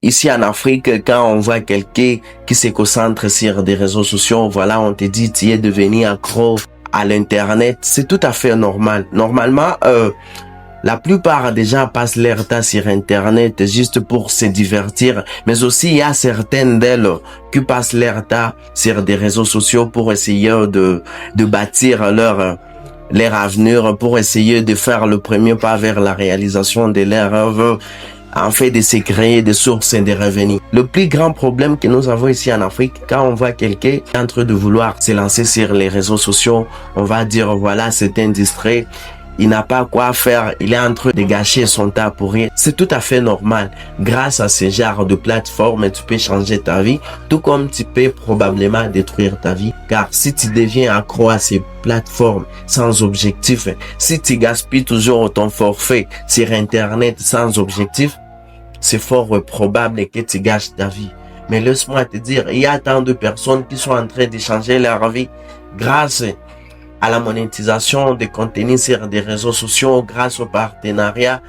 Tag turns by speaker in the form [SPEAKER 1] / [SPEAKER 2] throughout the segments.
[SPEAKER 1] Ici en Afrique, quand on voit quelqu'un qui se concentre sur des réseaux sociaux, voilà, on te dit tu es devenu accro à l'internet, c'est tout à fait normal. Normalement, la plupart des gens passent leur temps sur internet juste pour se divertir, mais aussi il y a certaines d'elles qui passent leur temps sur des réseaux sociaux pour essayer de bâtir leur avenir, pour essayer de faire le premier pas vers la réalisation de leurs rêves, en fait de se créer des sources et des revenus. Le plus grand problème que nous avons ici en Afrique, quand on voit quelqu'un en train de vouloir se lancer sur les réseaux sociaux, on va dire voilà, c'est un distrait, il n'a pas quoi faire, il est en train de gâcher son temps pour rien. C'est tout à fait normal. Grâce à ce genre de plateforme, tu peux changer ta vie, tout comme tu peux probablement détruire ta vie. Car si tu deviens accro à ces plateformes sans objectif, si tu gaspilles toujours ton forfait sur Internet sans objectif, c'est fort probable que tu gâches ta vie. Mais laisse-moi te dire, il y a tant de personnes qui sont en train de changer leur vie grâce à la monétisation des contenus sur des réseaux sociaux, grâce au partenariat.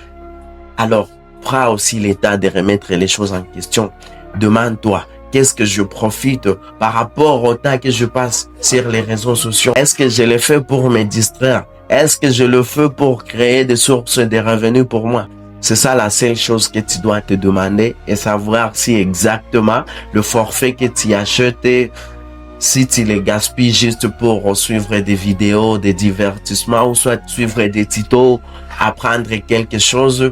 [SPEAKER 1] Alors, prends aussi l'état de remettre les choses en question. Demande-toi, qu'est-ce que je profite par rapport au temps que je passe sur les réseaux sociaux? Est-ce que je le fais pour me distraire? Est-ce que je le fais pour créer des sources de revenus pour moi? C'est ça la seule chose que tu dois te demander et savoir si exactement le forfait que tu achètes, si tu les gaspilles juste pour suivre des vidéos, des divertissements ou soit suivre des tutos, apprendre quelque chose.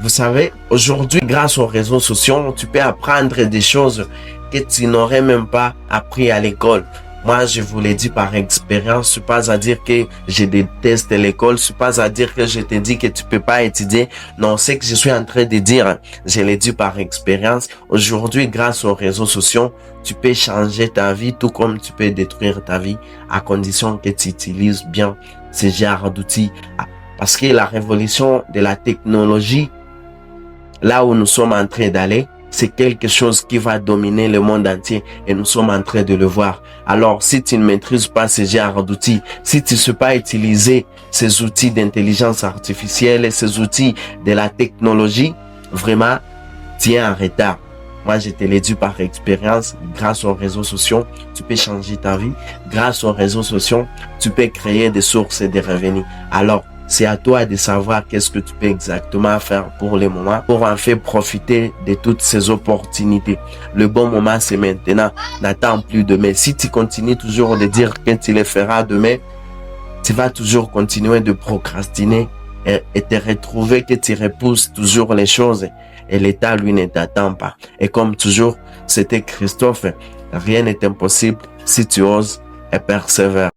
[SPEAKER 1] Vous savez, aujourd'hui, grâce aux réseaux sociaux, tu peux apprendre des choses que tu n'aurais même pas appris à l'école. Moi, je vous l'ai dit par expérience, c'est pas à dire que je déteste l'école, c'est pas à dire que je te dis que tu peux pas étudier. Non, c'est que je suis en train de dire, je l'ai dit par expérience. Aujourd'hui, grâce aux réseaux sociaux, tu peux changer ta vie tout comme tu peux détruire ta vie à condition que tu utilises bien ce genre d'outils. Parce que la révolution de la technologie, là où nous sommes en train d'aller, c'est quelque chose qui va dominer le monde entier et nous sommes en train de le voir. Alors, si tu ne maîtrises pas ce genre d'outils, si tu ne sais pas utiliser ces outils d'intelligence artificielle et ces outils de la technologie, vraiment, tu es en retard. Moi, je te l'ai dit par expérience, grâce aux réseaux sociaux, tu peux changer ta vie. Grâce aux réseaux sociaux, tu peux créer des sources et des revenus. Alors, c'est à toi de savoir qu'est-ce que tu peux exactement faire pour le moment, pour en faire profiter de toutes ces opportunités. Le bon moment, c'est maintenant. N'attends plus demain. Si tu continues toujours de dire que tu le feras demain, tu vas toujours continuer de procrastiner et te retrouver que tu repousses toujours les choses et l'État, lui, ne t'attend pas. Et comme toujours, c'était Christophe. Rien n'est impossible si tu oses et persévères.